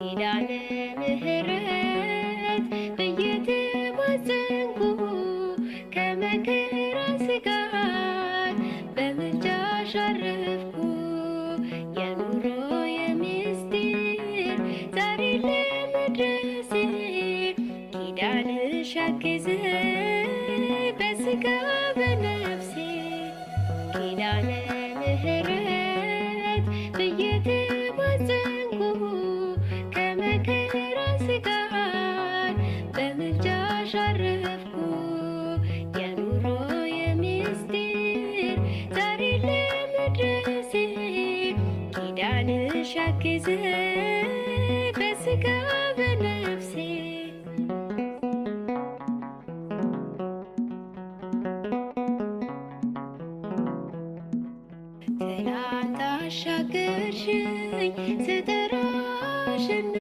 ኪዳነ ምሕረት በየተማጸንኩ ከመከራ ስጋት በምልጃሽ አረፍኩ። የኑሮዬ ምስጢር ዛሬ ለመድረሴ ኪዳንሽ አግዘኝ በስጋ በነፍሴ። ኪዳነ ምሕረት በየተማጸንኩ ከመከራ ስጋት በምልጃሽ አረፍኩ። የኑሮዬ ምስጢር ዛሬ ለመድረሴ ኪዳንሽ አግዘኝ